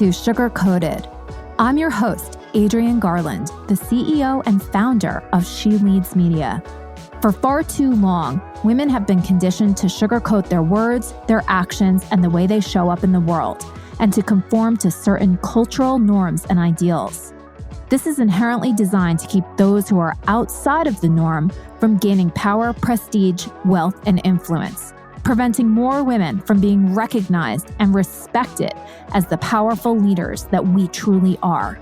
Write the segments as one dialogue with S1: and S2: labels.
S1: to Sugar Coated. I'm your host, Adrienne Garland, the CEO and founder of She Leads Media. For far too long, women have been conditioned to sugarcoat their words, their actions, and the way they show up in the world, and to conform to certain cultural norms and ideals. This is inherently designed to keep those who are outside of the norm from gaining power, prestige, wealth, and influence, preventing more women from being recognized and respected as the powerful leaders that we truly are.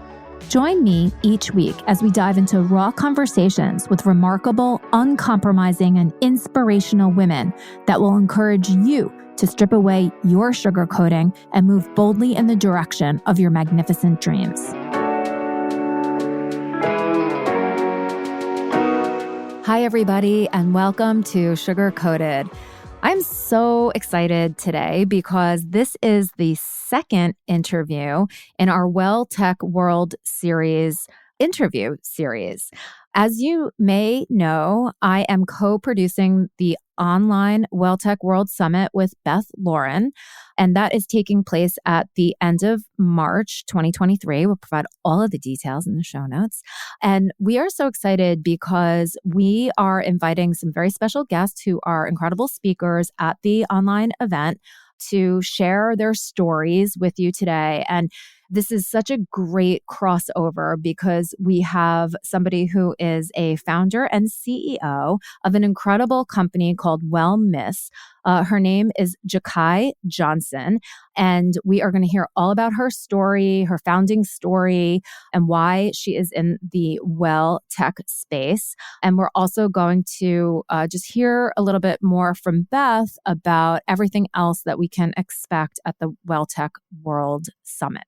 S1: Join me each week as we dive into raw conversations with remarkable, uncompromising, and inspirational women that will encourage you to strip away your sugarcoating and move boldly in the direction of your magnificent dreams. Hi, everybody, and welcome to Sugar Coated. I'm so excited today because this is the second interview in our Well Tech World series interview series. As you may know, I am co-producing the online Well Tech World Summit with Beth Lauren, and that is taking place at the end of March 2023. We'll provide all of the details in the show notes. And we are so excited because we are inviting some very special guests who are incredible speakers at the online event to share their stories with you today. And this is such a great crossover because we have somebody who is a founder and CEO of an incredible company called WellMiss. Her name is Jaki Johnson, and we are going to hear all about her story, her founding story, and why she is in the well tech space. And we're also going to just hear a little bit more from Beth about everything else that we can expect at the Well Tech World Summit.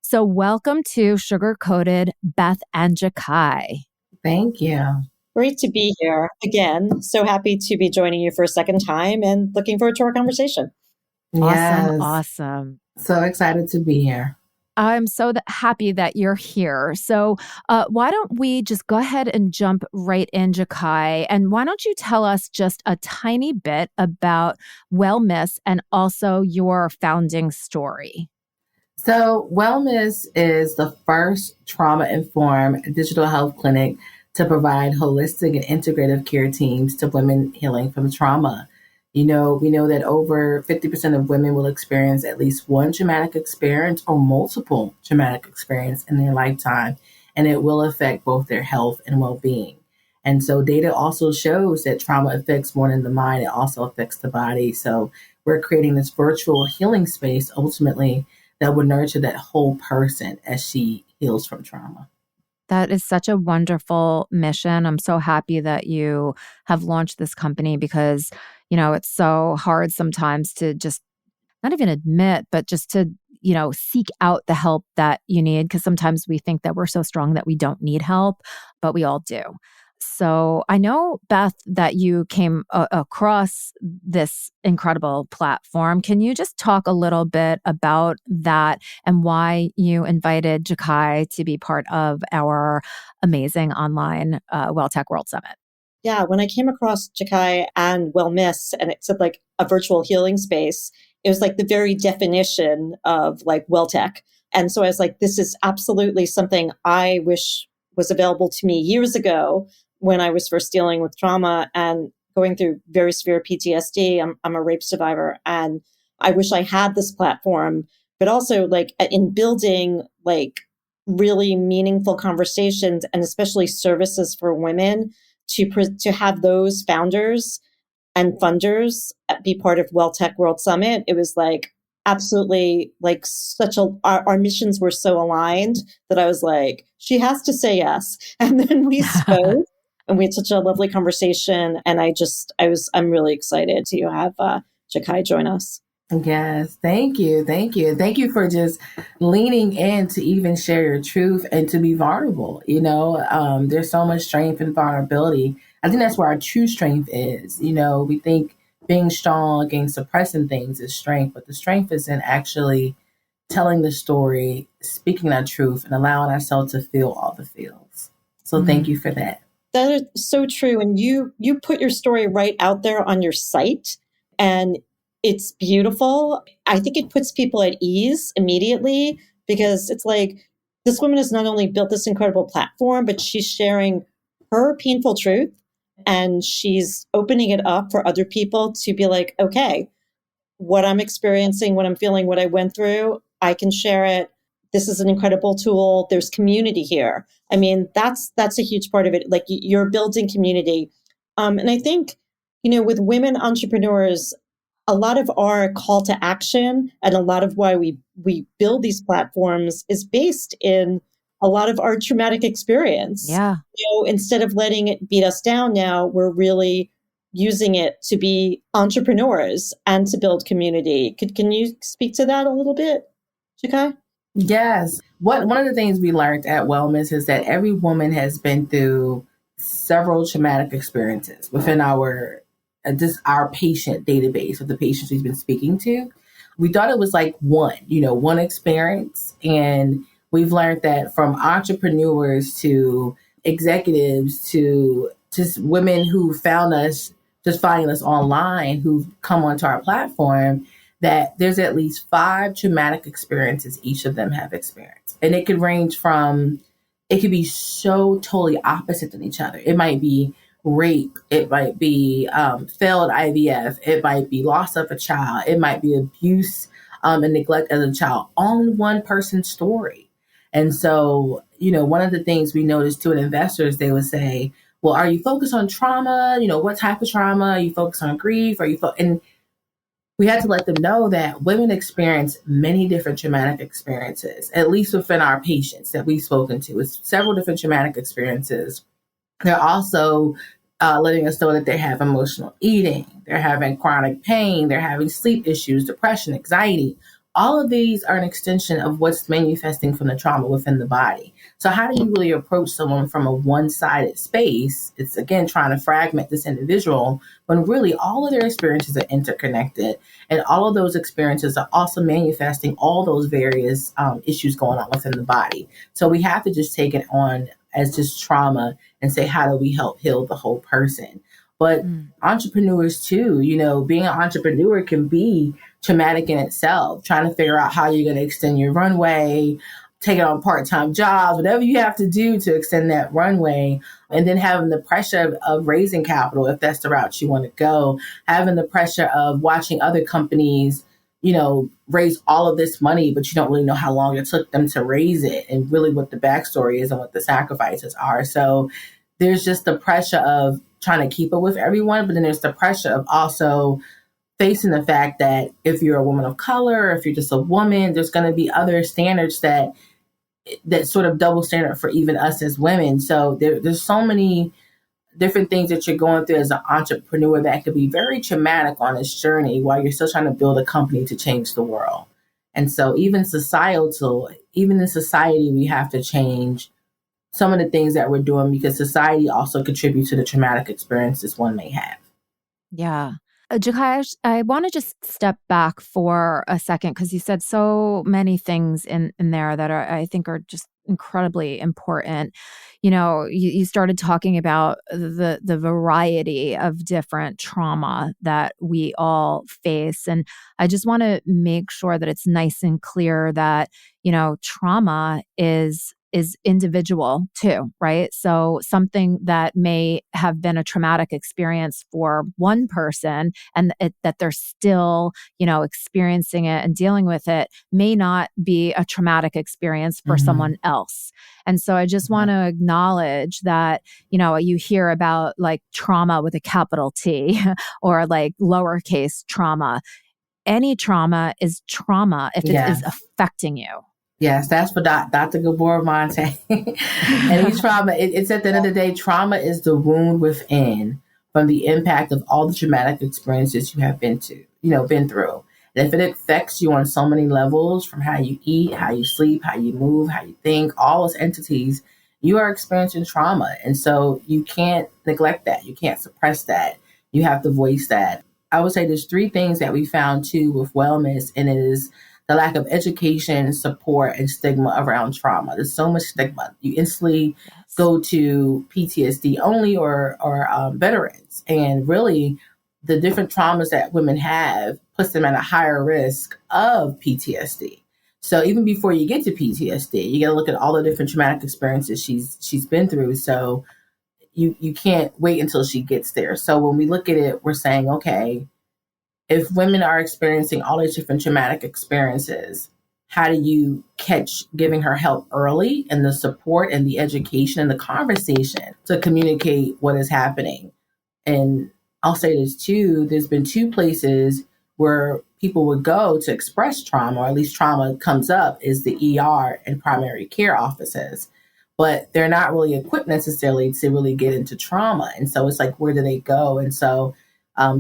S1: So welcome to Sugar Coated, Beth and Jaki.
S2: Thank you.
S3: Great to be here again. So happy to be joining you for a second time and looking forward to our conversation.
S2: Yes.
S1: Awesome.
S2: So excited to be here.
S1: I'm so happy that you're here. So why don't we just go ahead and jump right in, Jaki? And why don't you tell us just a tiny bit about WellMiss and also your founding story?
S2: So WellMiss is the first trauma-informed digital health clinic to provide holistic and integrative care teams to women healing from trauma. We know that over 50% of women will experience at least one traumatic experience or multiple traumatic experience in their lifetime, and it will affect both their health and well-being. And so data also shows that trauma affects more than the mind, it also affects the body. So we're creating this virtual healing space ultimately that would nurture that whole person as she heals from trauma.
S1: That is such a wonderful mission. I'm so happy that you have launched this company because, it's so hard sometimes to just not even admit, but just to, seek out the help that you need. Because sometimes we think that we're so strong that we don't need help, but we all do. So I know, Beth, that you came across this incredible platform. Can you just talk a little bit about that and why you invited Jaki to be part of our amazing online Well Tech World Summit?
S3: Yeah, when I came across Jaki and WellMiss, and it said like a virtual healing space, it was like the very definition of like well tech. And so I was like, this is absolutely something I wish was available to me years ago when I was first dealing with trauma and going through very severe PTSD. I'm a rape survivor, and I wish I had this platform, but also like in building like really meaningful conversations and especially services for women to have those founders and funders be part of Well Tech World Summit. It was like absolutely like our missions were so aligned that I was like, she has to say yes. And then we spoke. And we had such a lovely conversation. And I'm really excited to have Jaki join us.
S2: Yes. Thank you. Thank you. Thank you for just leaning in to even share your truth and to be vulnerable. There's so much strength and vulnerability. I think that's where our true strength is. We think being strong against suppressing things is strength, but the strength is in actually telling the story, speaking our truth, and allowing ourselves to feel all the feels. So thank you for that.
S3: That is so true. And you put your story right out there on your site, and it's beautiful. I think it puts people at ease immediately because it's like this woman has not only built this incredible platform, but she's sharing her painful truth and she's opening it up for other people to be like, okay, what I'm experiencing, what I'm feeling, what I went through, I can share it. This is an incredible tool. There's community here. I mean, that's a huge part of it. Like you're building community. And I think, with women entrepreneurs, a lot of our call to action and a lot of why we build these platforms is based in a lot of our traumatic experience.
S1: Yeah.
S3: Instead of letting it beat us down now, we're really using it to be entrepreneurs and to build community. Can you speak to that a little bit, Jaki?
S2: Yes. One of the things we learned at WellMiss is that every woman has been through several traumatic experiences within our patient database of the patients we've been speaking to. We thought it was like one experience. And we've learned that from entrepreneurs to executives to just women who found us, just finding us online, who've come onto our platform, that there's at least 5 traumatic experiences each of them have experienced. And it could range from, it could be so totally opposite than each other. It might be rape. It might be failed IVF. It might be loss of a child. It might be abuse and neglect as a child, all in one person's story. And so, one of the things we noticed too in investors, they would say, well, are you focused on trauma? What type of trauma? Are you focused on grief? And we had to let them know that women experience many different traumatic experiences, at least within our patients that we've spoken to. It's several different traumatic experiences. They're also letting us know that they have emotional eating, they're having chronic pain, they're having sleep issues, depression, anxiety. All of these are an extension of what's manifesting from the trauma within the body. So how do you really approach someone from a one-sided space? It's, again, trying to fragment this individual when really all of their experiences are interconnected. And all of those experiences are also manifesting all those various issues going on within the body. So we have to just take it on as just trauma and say, how do we help heal the whole person? But entrepreneurs too, being an entrepreneur can be traumatic in itself, trying to figure out how you're going to extend your runway, taking on part-time jobs, whatever you have to do to extend that runway, and then having the pressure of raising capital, if that's the route you want to go, having the pressure of watching other companies, raise all of this money, but you don't really know how long it took them to raise it and really what the backstory is and what the sacrifices are. So there's just the pressure of trying to keep up with everyone, but then there's the pressure of also facing the fact that if you're a woman of color, if you're just a woman, there's going to be other standards that sort of double standard for even us as women. So there's so many different things that you're going through as an entrepreneur that could be very traumatic on this journey while you're still trying to build a company to change the world. And so even in society, we have to change some of the things that we're doing because society also contributes to the traumatic experiences one may have.
S1: Yeah. Jaki, I want to just step back for a second because you said so many things in there that I think are just incredibly important. You started talking about the variety of different trauma that we all face. And I just want to make sure that it's nice and clear that, trauma is individual too, right? So something that may have been a traumatic experience for one person and that they're still, experiencing it and dealing with it may not be a traumatic experience for someone else. And so I just want to acknowledge that, you hear about like trauma with a capital T or like lowercase trauma. Any trauma is trauma if it is affecting you.
S2: Yes, that's what Dr. Gabor Monte. Any trauma, it's at the end of the day, trauma is the wound within from the impact of all the traumatic experiences you have been through. And if it affects you on so many levels, from how you eat, how you sleep, how you move, how you think, all those entities, you are experiencing trauma. And so you can't neglect that. You can't suppress that. You have to voice that. I would say there's 3 things that we found too with WellMiss, and it is the lack of education, support, and stigma around trauma. There's so much stigma. You instantly go to PTSD only or veterans. And really, the different traumas that women have puts them at a higher risk of PTSD. So even before you get to PTSD, you got to look at all the different traumatic experiences she's been through. So you can't wait until she gets there. So when we look at it, we're saying, okay, if women are experiencing all these different traumatic experiences, how do you catch giving her help early and the support and the education and the conversation to communicate what is happening? And I'll say this too, there's been two places where people would go to express trauma, or at least trauma comes up, is the ER and primary care offices. But they're not really equipped necessarily to really get into trauma. And so it's like, where do they go? And so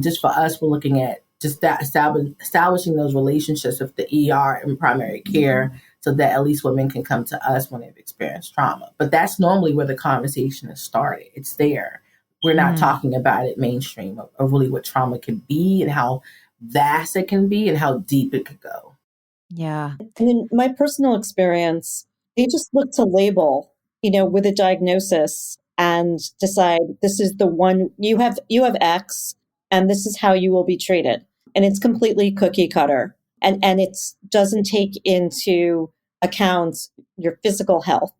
S2: just for us, we're looking at just that establishing those relationships with the ER and primary care so that at least women can come to us when they've experienced trauma. But that's normally where the conversation is started. It's there. We're not talking about it mainstream of really what trauma can be and how vast it can be and how deep it could go.
S1: Yeah.
S3: And in my personal experience, they just look to label, with a diagnosis and decide this is the one you have X and this is how you will be treated. And it's completely cookie cutter. And it doesn't take into account your physical health,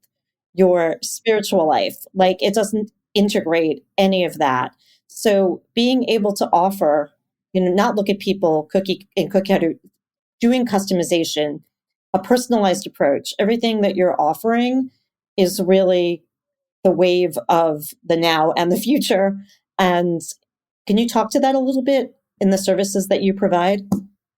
S3: your spiritual life. Like it doesn't integrate any of that. So being able to offer, not look at people cookie cutter, doing customization, a personalized approach, everything that you're offering is really the wave of the now and the future. And can you talk to that a little bit in the services that you provide?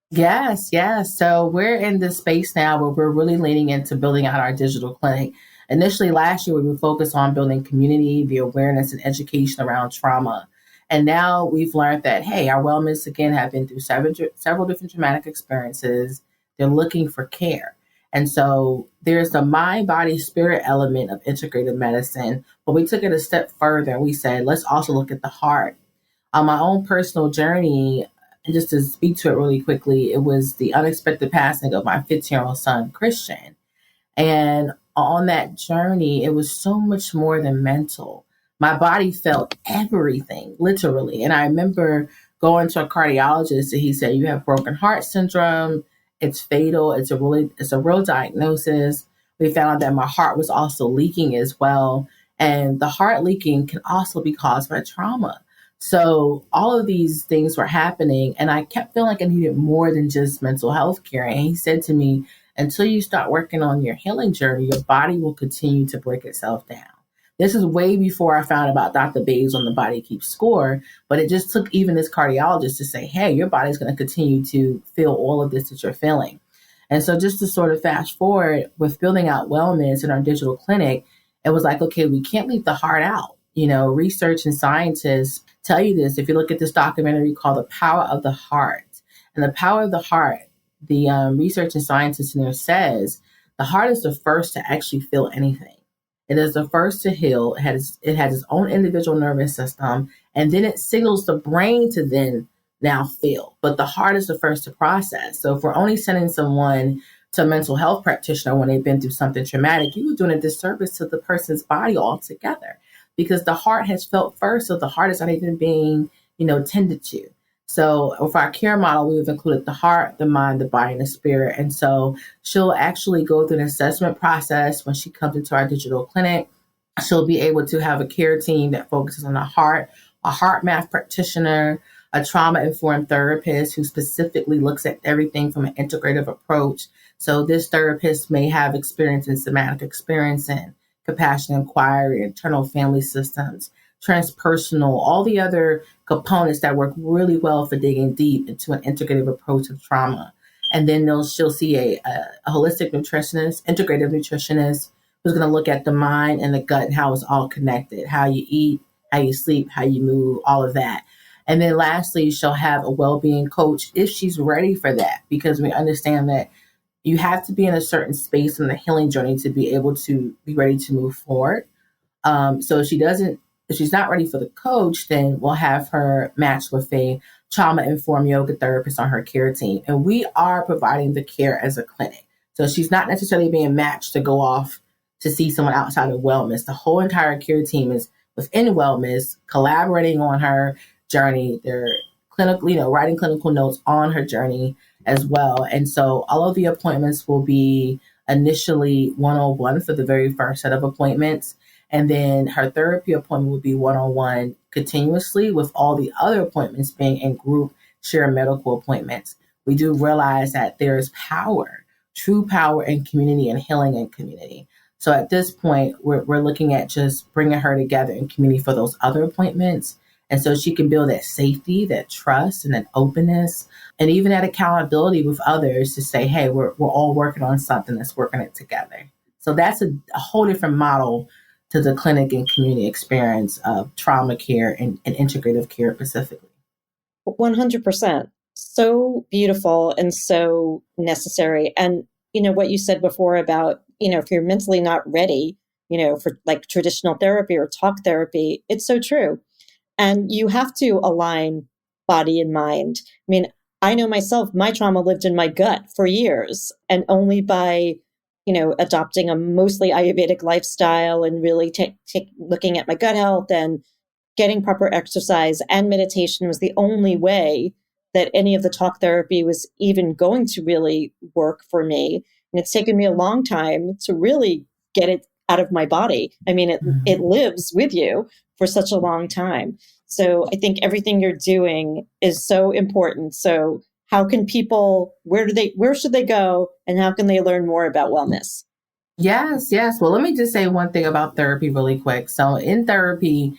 S2: Yes, yes. So we're in this space now where we're really leaning into building out our digital clinic. Initially last year, we were focused on building community, the awareness and education around trauma. And now we've learned that, hey, our WellMiss, again, have been through several different traumatic experiences. They're looking for care. And so there's the mind, body, spirit element of integrative medicine. But we took it a step further and we said, let's also look at the heart. On my own personal journey, and just to speak to it really quickly, it was the unexpected passing of my 15-year-old son, Christian. And on that journey, it was so much more than mental. My body felt everything, literally. And I remember going to a cardiologist and he said, you have broken heart syndrome. It's fatal. It's a real diagnosis. We found out that my heart was also leaking as well. And the heart leaking can also be caused by trauma. So all of these things were happening and I kept feeling like I needed more than just mental health care. And he said to me, until you start working on your healing journey, your body will continue to break itself down. This is way before I found about Dr. Bays on the Body Keeps Score, but it just took even this cardiologist to say, hey, your body's going to continue to feel all of this that you're feeling. And so just to sort of fast forward with building out WellMiss in our digital clinic, it was like, okay, we can't leave the heart out. Research and scientists tell you this. If you look at this documentary called The Power of the Heart, and the power of the heart, the research and scientists in there says the heart is the first to actually feel anything. It is the first to heal. It has its own individual nervous system, and then it signals the brain to then now feel. But the heart is the first to process. So if we're only sending someone to a mental health practitioner when they've been through something traumatic, you're doing a disservice to the person's body altogether because the heart has felt first. So the heart is not even being, tended to. So with our care model, we've included the heart, the mind, the body, and the spirit. And so she'll actually go through an assessment process when she comes into our digital clinic. She'll be able to have a care team that focuses on the heart, a heart math practitioner, a trauma-informed therapist who specifically looks at everything from an integrative approach. So this therapist may have experience in somatic experiencing, compassion inquiry, internal family systems, transpersonal, all the other components that work really well for digging deep into an integrative approach of trauma. And then she'll see a holistic nutritionist, integrative nutritionist, who's going to look at the mind and the gut and how it's all connected, how you eat, how you sleep, how you move, all of that. And then lastly, she'll have a well-being coach if she's ready for that, because we understand that you have to be in a certain space in the healing journey to be able to be ready to move forward. So if she's not ready for the coach, then we'll have her matched with a trauma-informed yoga therapist on her care team. And we are providing the care as a clinic. So she's not necessarily being matched to go off to see someone outside of WellMiss. The whole entire care team is within WellMiss, collaborating on her journey. They're clinically, writing clinical notes on her journey. as well. And so all of the appointments will be initially 1-on-1 for the very first set of appointments. And then her therapy appointment will be 1-on-1 continuously, with all the other appointments being in group share medical appointments. We do realize that there is power, true power in community and healing in community. So at this point, we're looking at just bringing her together in community for those other appointments. And so she can build that safety, that trust, and that openness, and even that accountability with others to say, hey, we're all working on something, that's working it together. So that's a whole different model to the clinic and community experience of trauma care and integrative care specifically.
S3: 100%. So beautiful and so necessary. And, what you said before about, if you're mentally not ready, for like traditional therapy or talk therapy, it's so true. And you have to align body and mind. I mean, I know myself, my trauma lived in my gut for years, and only by, adopting a mostly Ayurvedic lifestyle and really looking at my gut health and getting proper exercise and meditation was the only way that any of the talk therapy was even going to really work for me. And it's taken me a long time to really get it out of my body. I mean, it lives with you for such a long time. So I think everything you're doing is so important. So how can people, where should they go, and how can they learn more about WellMiss?
S2: Yes. Well, let me just say one thing about therapy really quick. So in therapy,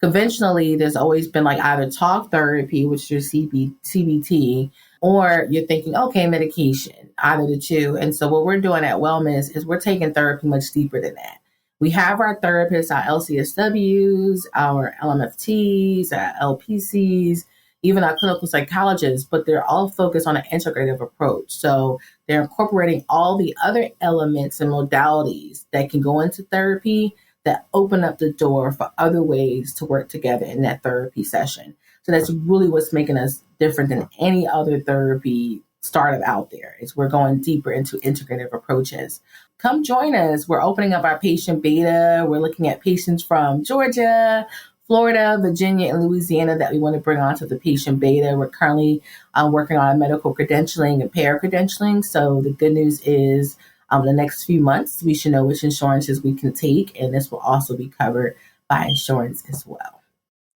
S2: conventionally, there's always been like either talk therapy, which is your CBT, or you're thinking, okay, medication, either the two. And so what we're doing at WellMiss is we're taking therapy much deeper than that. We have our therapists, our LCSWs, our LMFTs, our LPCs, even our clinical psychologists, but they're all focused on an integrative approach. So they're incorporating all the other elements and modalities that can go into therapy that open up the door for other ways to work together in that therapy session. So that's really what's making us different than any other therapy startup out there, is we're going deeper into integrative approaches. Come join us. We're opening up our patient beta. We're looking at patients from Georgia, Florida, Virginia, and Louisiana that we want to bring onto the patient beta. We're currently working on medical credentialing and payer credentialing. So the good news is the next few months, we should know which insurances we can take, and this will also be covered by insurance as well.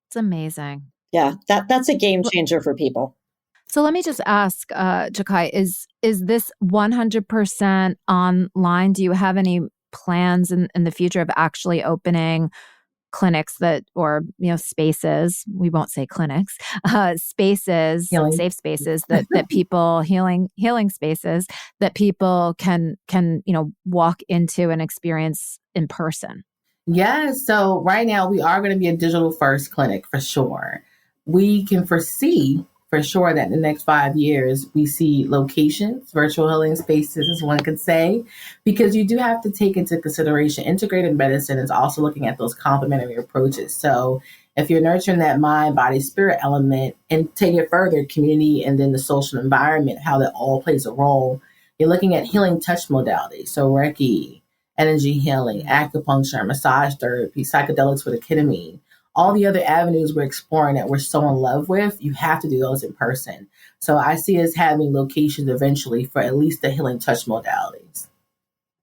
S1: It's amazing.
S3: Yeah, that's a game changer for people.
S1: So let me just ask, Jaki, is this 100% online? Do you have any plans in the future of actually opening clinics or spaces, we won't say clinics, spaces, safe spaces that people, healing spaces that people can walk into and experience in person?
S2: Yes. So right now we are going to be a digital first clinic for sure. We can foresee for sure that in the next 5 years, we see locations, virtual healing spaces, as one could say, because you do have to take into consideration integrative medicine is also looking at those complementary approaches. So if you're nurturing that mind, body, spirit element and take it further, community and then the social environment, how that all plays a role, you're looking at healing touch modalities. So Reiki, energy healing, acupuncture, massage therapy, psychedelics with ketamine. All the other avenues we're exploring that we're so in love with, you have to do those in person. So I see us having locations eventually for at least the healing touch modalities.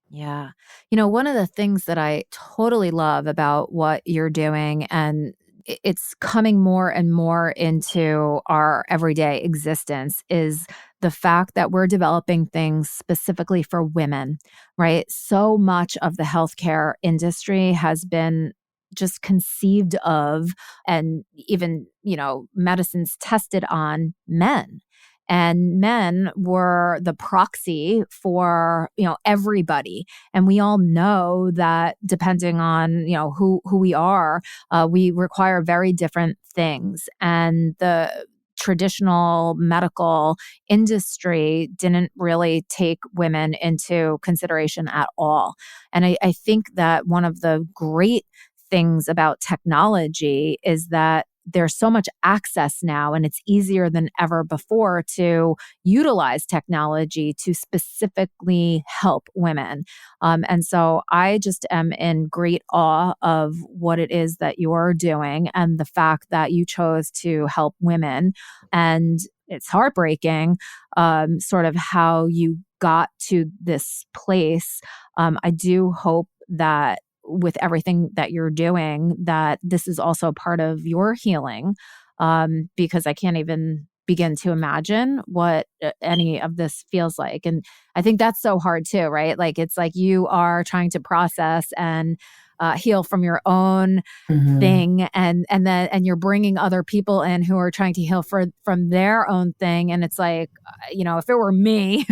S1: Yeah. One of the things that I totally love about what you're doing, and it's coming more and more into our everyday existence, is the fact that we're developing things specifically for women, right? So much of the healthcare industry has been just conceived of, and even, medicines tested on men. And men were the proxy for, everybody. And we all know that depending on, who we are, we require very different things. And the traditional medical industry didn't really take women into consideration at all. And I think that one of the great things about technology is that there's so much access now, and it's easier than ever before to utilize technology to specifically help women. And so I just am in great awe of what it is that you're doing and the fact that you chose to help women. And it's heartbreaking sort of how you got to this place. I do hope that with everything that you're doing, that this is also part of your healing, because I can't even begin to imagine what any of this feels like. And I think that's so hard too, right? Like it's like you are trying to process and heal from your own thing, and you're bringing other people in who are trying to heal from their own thing, and it's like, if it were me,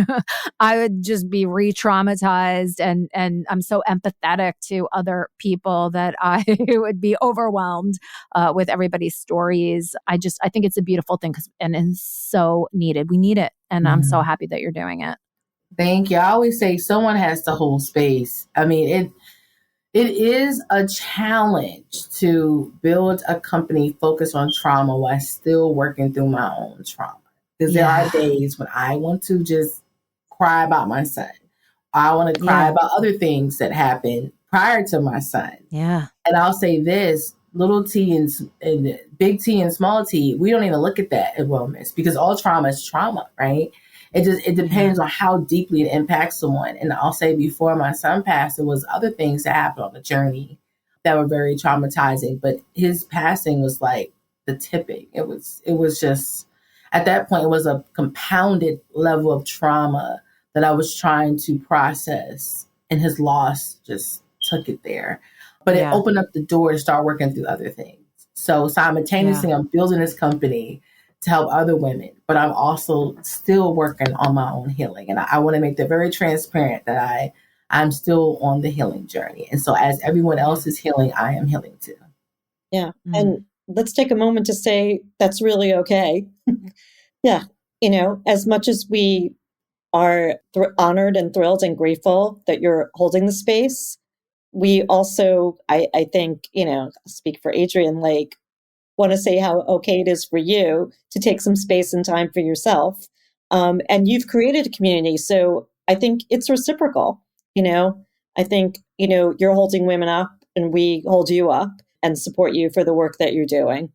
S1: I would just be re-traumatized, and I'm so empathetic to other people that I would be overwhelmed with everybody's stories. I think it's a beautiful thing, and it's so needed. We need it, and I'm so happy that you're doing it.
S2: Thank you. I always say someone has to hold space. I mean, it is a challenge to build a company focused on trauma while still working through my own trauma. Because there are days when I want to just cry about my son. I want to cry about other things that happened prior to my son.
S1: Yeah.
S2: And I'll say this, little t and big T and small t, we don't even look at that at WellMiss, because all trauma is trauma, right? It depends on how deeply it impacts someone. And I'll say, before my son passed, there was other things that happened on the journey that were very traumatizing. But his passing was like the tipping. It was just, at that point, it was a compounded level of trauma that I was trying to process. And his loss just took it there. But it opened up the door to start working through other things. So simultaneously, I'm building this company to help other women, but I'm also still working on my own healing. And I want to make that very transparent, that I'm still on the healing journey. And so as everyone else is healing, I am healing too.
S3: Yeah. And let's take a moment to say that's really okay. Yeah. As much as we are honored and thrilled and grateful that you're holding the space, we also, I think, speak for Adrienne, like, want to say how okay it is for you to take some space and time for yourself. And you've created a community. So I think it's reciprocal. I think, you're holding women up, and we hold you up and support you for the work that you're doing.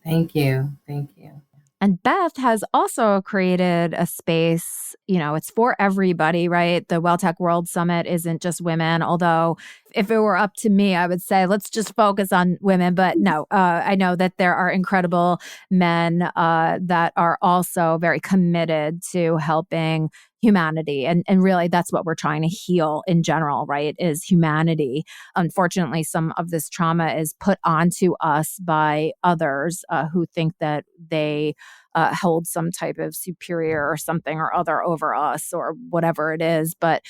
S2: Thank you. Thank you.
S1: And Beth has also created a space, it's for everybody, right? The WellTech World Summit isn't just women, although if it were up to me, I would say, let's just focus on women. But no, I know that there are incredible men that are also very committed to helping humanity. And really, that's what we're trying to heal in general, right? Is humanity. Unfortunately, some of this trauma is put onto us by others who think that they hold some type of superior or something or other over us, or whatever it is. But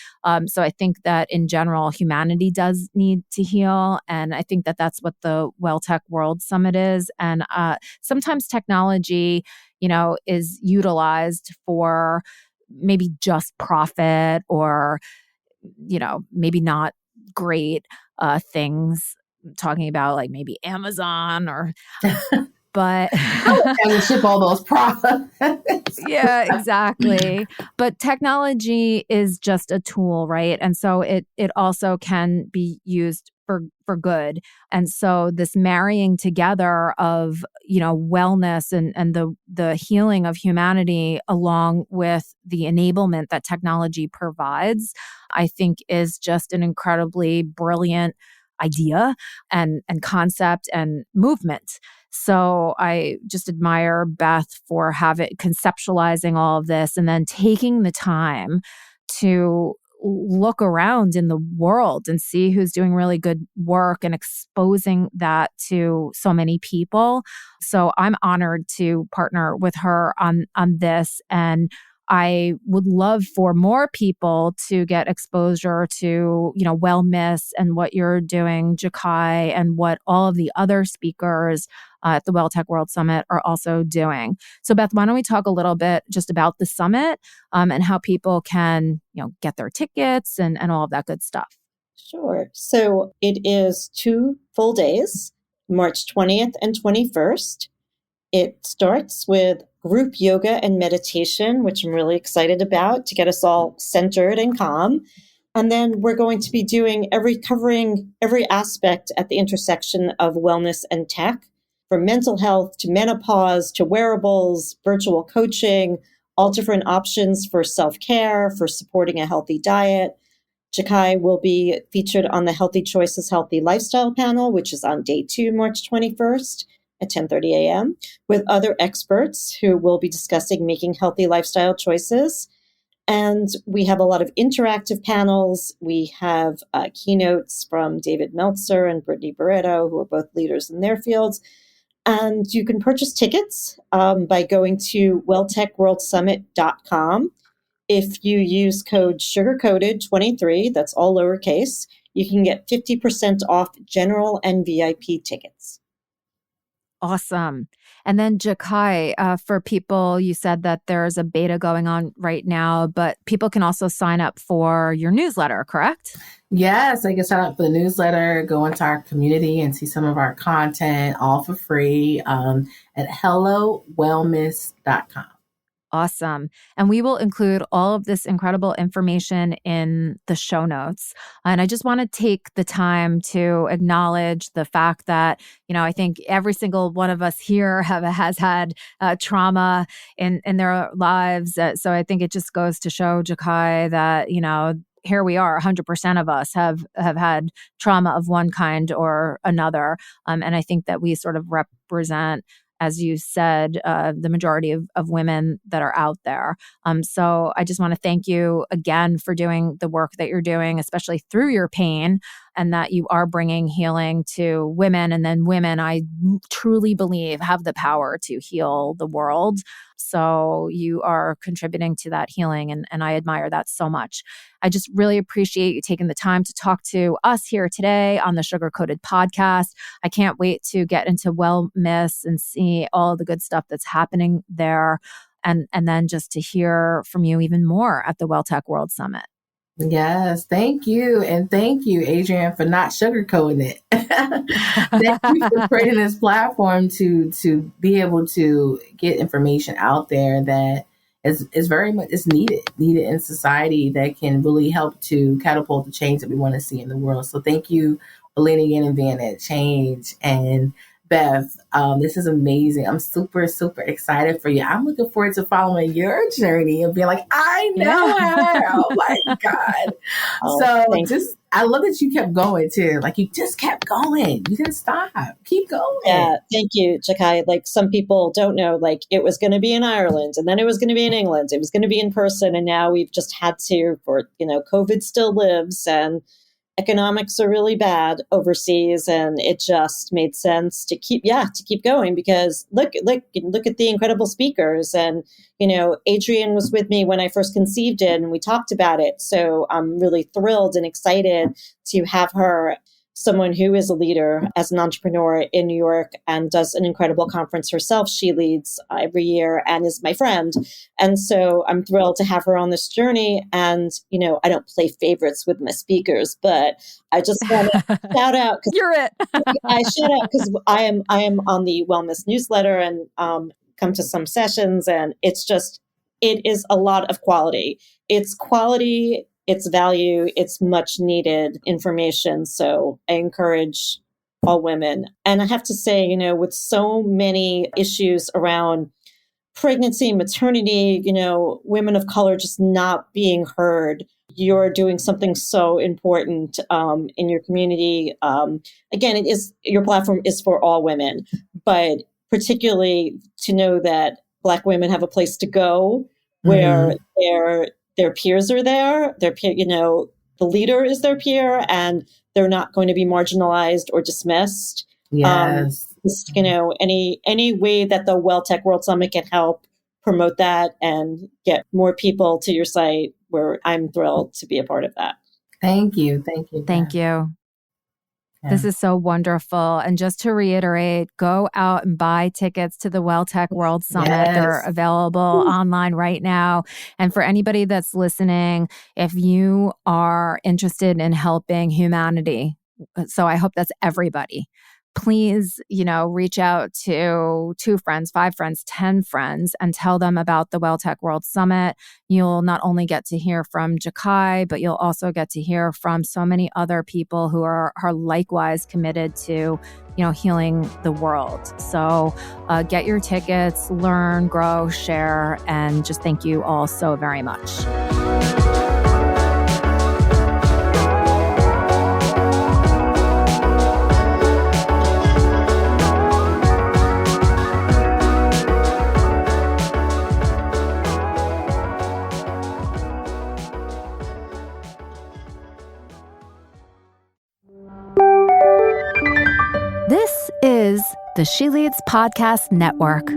S1: so I think that in general, humanity does need to heal. And I think that that's what the WellTech World Summit is. And sometimes technology, is utilized for maybe just profit, or, maybe not great things. I'm talking about like maybe Amazon or... But
S2: and ship all those products.
S1: Yeah, exactly. But technology is just a tool, right? And so it also can be used for good. And so this marrying together of, wellness and the healing of humanity, along with the enablement that technology provides, I think is just an incredibly brilliant idea and concept and movement. So I just admire Beth for conceptualizing all of this, and then taking the time to look around in the world and see who's doing really good work and exposing that to so many people. So I'm honored to partner with her on this, and I would love for more people to get exposure to, WellMiss and what you're doing, Jaki, and what all of the other speakers at the WellTech World Summit are also doing. So Beth, why don't we talk a little bit just about the summit and how people can, get their tickets and all of that good stuff.
S3: Sure. So it is 2 full days, March 20th and 21st. It starts with group yoga and meditation, which I'm really excited about, to get us all centered and calm. And then we're going to be covering every aspect at the intersection of wellness and tech, from mental health to menopause to wearables, virtual coaching, all different options for self-care, for supporting a healthy diet. Jaki will be featured on the Healthy Choices Healthy Lifestyle panel, which is on day 2, March 21st at 10:30 a.m., with other experts who will be discussing making healthy lifestyle choices. And we have a lot of interactive panels. We have keynotes from David Meltzer and Brittany Barreto, who are both leaders in their fields. And you can purchase tickets by going to welltechworldsummit.com. If you use code SugarCoated23, that's all lowercase, you can get 50% off general and VIP tickets.
S1: Awesome. And then Jaki, for people, you said that there's a beta going on right now, but people can also sign up for your newsletter, correct?
S2: Yes, they can sign up for the newsletter, go into our community and see some of our content all for free at hellowellmiss.com.
S1: Awesome. And we will include all of this incredible information in the show notes. And I just want to take the time to acknowledge the fact that, I think every single one of us here has had trauma in their lives. So I think it just goes to show, Jaki, that, here we are, 100% of us have had trauma of one kind or another. And I think that we sort of represent, as you said, the majority of women that are out there. So I just want to thank you again for doing the work that you're doing, especially through your pain, and that you are bringing healing to women. And then women, I truly believe, have the power to heal the world. So you are contributing to that healing, and I admire that so much. I just really appreciate you taking the time to talk to us here today on the Sugar Coated podcast. I can't wait to get into WellMiss and see all the good stuff that's happening there, and then just to hear from you even more at the WellTech World Summit.
S2: Yes, thank you. And thank you, Adrienne, for not sugarcoating it. Thank you for creating this platform to be able to get information out there that is very much needed in society, that can really help to catapult the change that we want to see in the world. So thank you for leaning in and being that change. And Beth, this is amazing. I'm super, super excited for you. I'm looking forward to following your journey and being like, I know her. Oh my God. I love that you kept going too. Like, you just kept going. You didn't stop. Keep going.
S3: Yeah, thank you, Jaki. Like, some people don't know, like, it was going to be in Ireland, and then it was going to be in England. It was going to be in person. And now we've just had to, COVID still lives, and economics are really bad overseas, and it just made sense to keep going, because look at the incredible speakers. And Adrienne was with me when I first conceived it, and we talked about it. So I'm really thrilled and excited to have her, someone who is a leader as an entrepreneur in New York and does an incredible conference herself. She leads every year and is my friend. And so I'm thrilled to have her on this journey. And, I don't play favorites with my speakers, but I just want to shout out.
S1: You're it.
S3: I shout out because I am on the WellMiss newsletter and come to some sessions. And it is a lot of quality. It's quality. It's value, it's much needed information. So I encourage all women. And I have to say, with so many issues around pregnancy, maternity, women of color just not being heard, you're doing something so important in your community. Again, your platform is for all women, but particularly to know that Black women have a place to go where their peers are there, the leader is their peer, and they're not going to be marginalized or dismissed.
S2: Yes.
S3: Any way that the WellTech World Summit can help promote that and get more people to your site, where I'm thrilled to be a part of that.
S2: Thank you.
S1: Thank you. Yeah. This is so wonderful. And just to reiterate, go out and buy tickets to the WellTech World Summit. Yes. They're available online right now. And for anybody that's listening, if you are interested in helping humanity, so I hope that's everybody, please, reach out to 2 friends, 5 friends, 10 friends, and tell them about the WellTech World Summit. You'll not only get to hear from Jaki, but you'll also get to hear from so many other people who are likewise committed to, healing the world. So get your tickets, learn, grow, share, and just thank you all so very much. This is the She Leads Podcast Network.